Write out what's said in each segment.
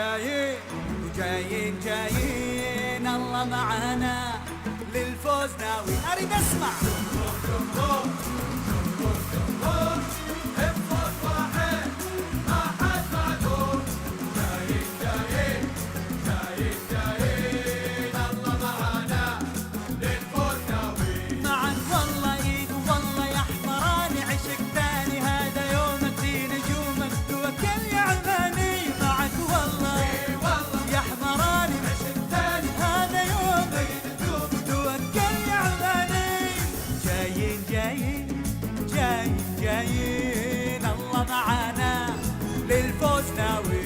جايين وجايين جايين الله معانا للفوز ناوي. اريد اسمع جايين الله معانا للفوز ناوي.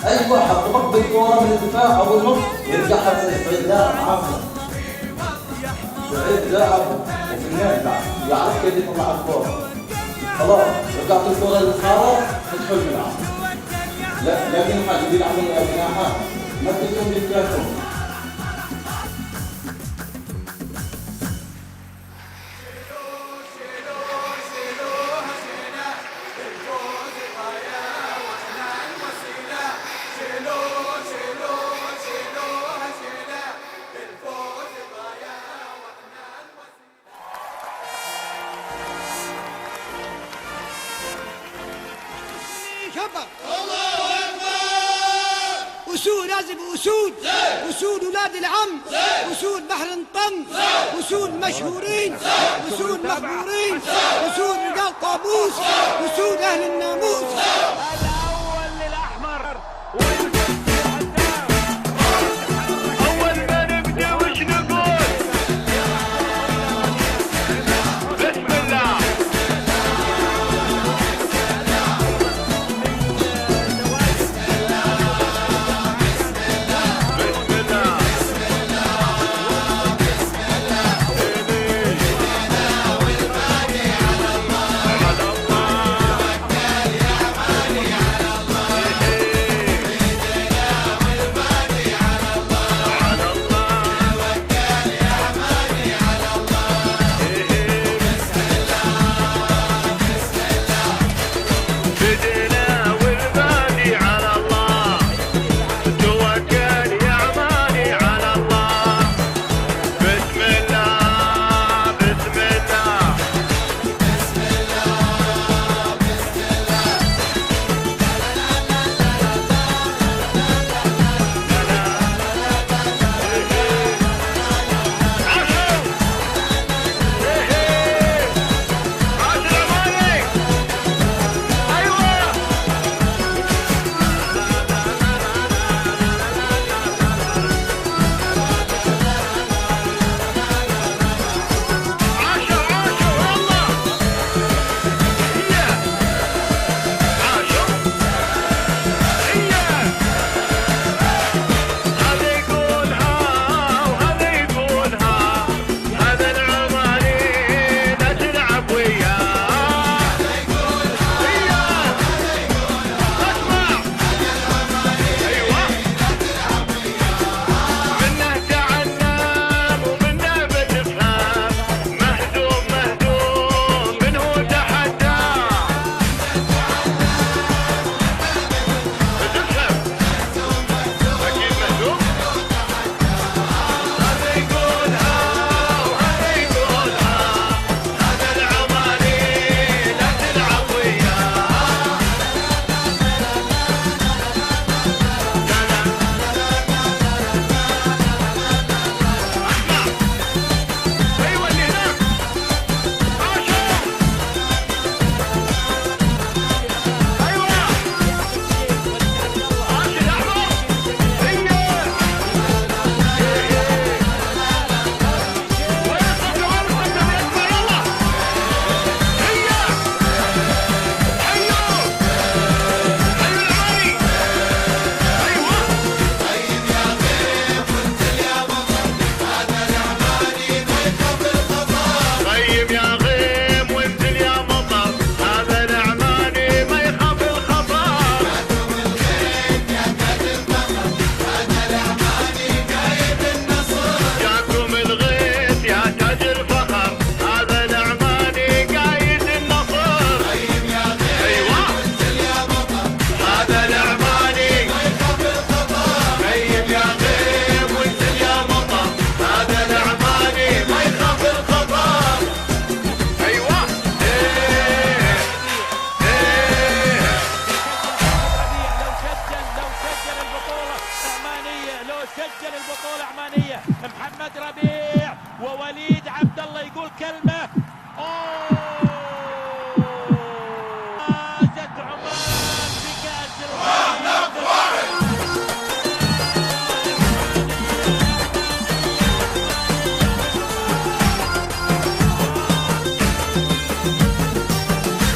ايوه حطبق بالكوره من الدفاع او النص يرجعها سعيد لاعب عافيه. سعيد لاعب وفنان بعد يعرف كيف يطلع الكوره. خلاص رجعت الكوره للحاره فتحوا الملعب. لا لكن حاجه بيلعبوا الجناحات ما تدخلوا بالكلاسهم. الله أكبر. أسود لازم أسود، أسود ولاد العم، أسود بحر انطم، أسود مشهورين، أسود مقبورين، أسود رجال طابوس، أسود أهل الناموس. الأول للأحمر بطولة عمانية. محمد ربيع ووليد عبد الله يقول كلمة. فازت عمان بكأس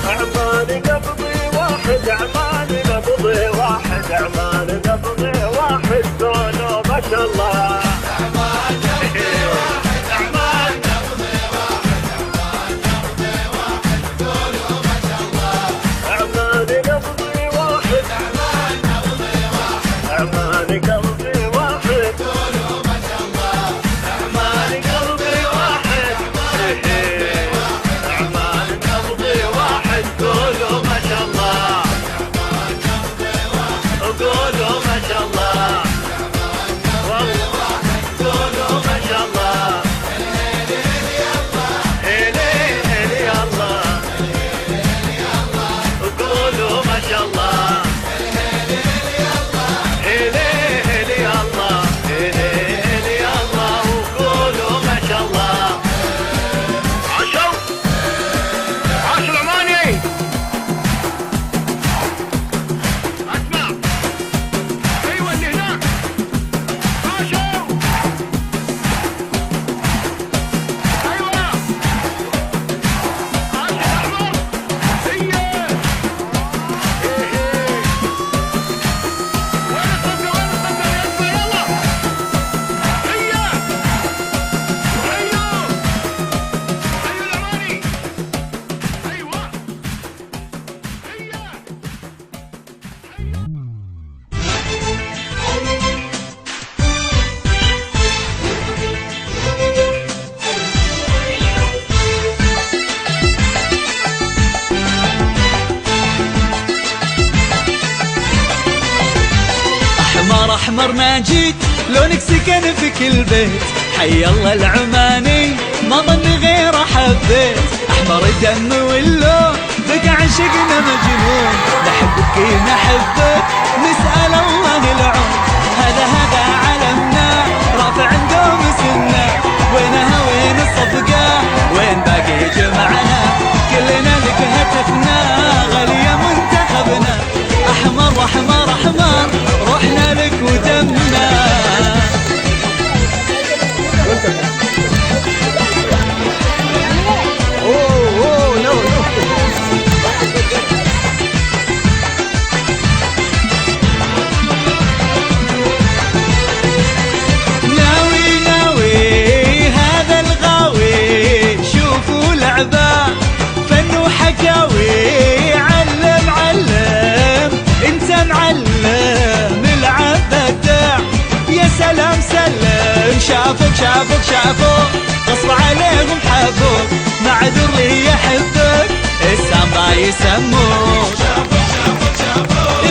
عمان قبضي واحد، عمان قبضي واحد، عمان قبضي واحد، كونوا ما شاء الله. عمان قبضي واحد، عمان قبضي واحد، عمان قبضي واحد، كونوا ما شاء الله. عمان قبضي واحد، عمان قبضي واحد، عمان قبضي واحد، كونوا ما شاء الله. عمان قبضي واحد، عمان قبضي واحد، قولوا ما شاء الله، قولوا ما شاء الله، والله قولوا ما شاء الله. هلي هلي الله، قولوا ما شاء الله. هلي هلي الله، هلي هلي الله، وقولوا ما شاء الله. عاشوا عاشوا العماني. اسمع، ايوه اللي هناك عاشوا. ايوه عاش الاحمر. هي وين الصفقه، وين الصفقه يا اسمع، يلا هي هيو هيو العماني. ايوه احمر احمر ما جيت لونك سكن في كل بيت، حي الله العماني ما ظن غير حبيت. احمر الدم واللون بقى عشقنا مجنون، نحبك نحبك نسأل الله العون. هذا علمنا رافع دوم سنة، وينها وين الصفقة وين باقي جمعنا، كلنا لك هتفنا غالية منتخبنا. احمر احمر احمر روحنا لك ودمنا. ناوي ناوي هذا الغاوي، شوفوا لعبه فن وحكاوي، علم علم انت معلم، العب بدع يا سلام سلم. شافوك شافوك شافوك غصب عليهم حبوك، معذور لي يحبك السامبا يسموك.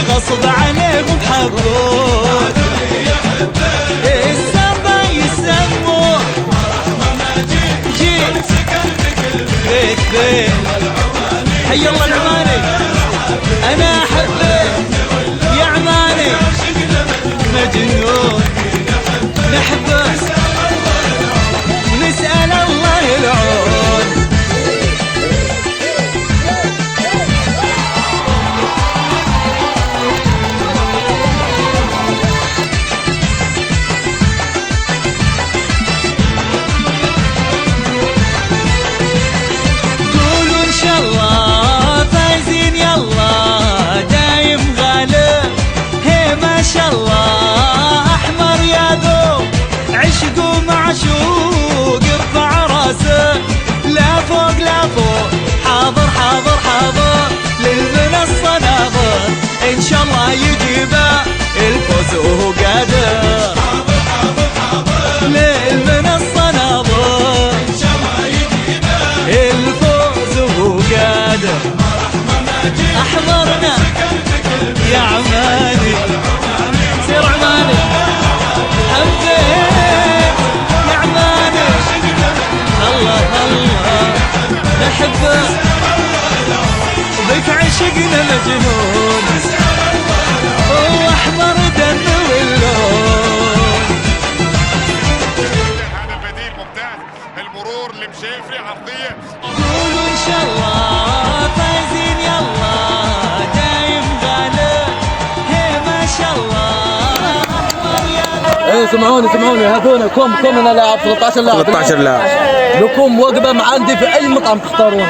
غصب عليهم حبوك السامبا يسموك. جيت بيت بيت حي الله العماني، انا احبك يا عماني مجنون، نحبك نسأل الله العون. قولوا ان شاء الله فايزين يلا، دايم غالب هي ما شاء الله. احمر يا ذوق عشق ومعشوق، ارفع راسه لا فوق لا فوق، حاضر حاضر حاضر للمنصة ناظر، ان شاء الله يجيبه الفوز وهو قادر. للمنصة ناظر ان شاء الله يجيبه الفوز وهو قادر. احضرنا يا عماني، سير عماني حبيت يا عماني، الله الله نحبك بك عشقنا مجنون، واحمر دم واللون. عرضيه. قولوا ان شاء الله فايزين يلا دايم غالب. هي ما شاء الله احمر يا ايه سمعوني هذول كم انا لاعب 13 لاعب 13 لاعب لكم وجبه عندي في اي مطعم تختارون.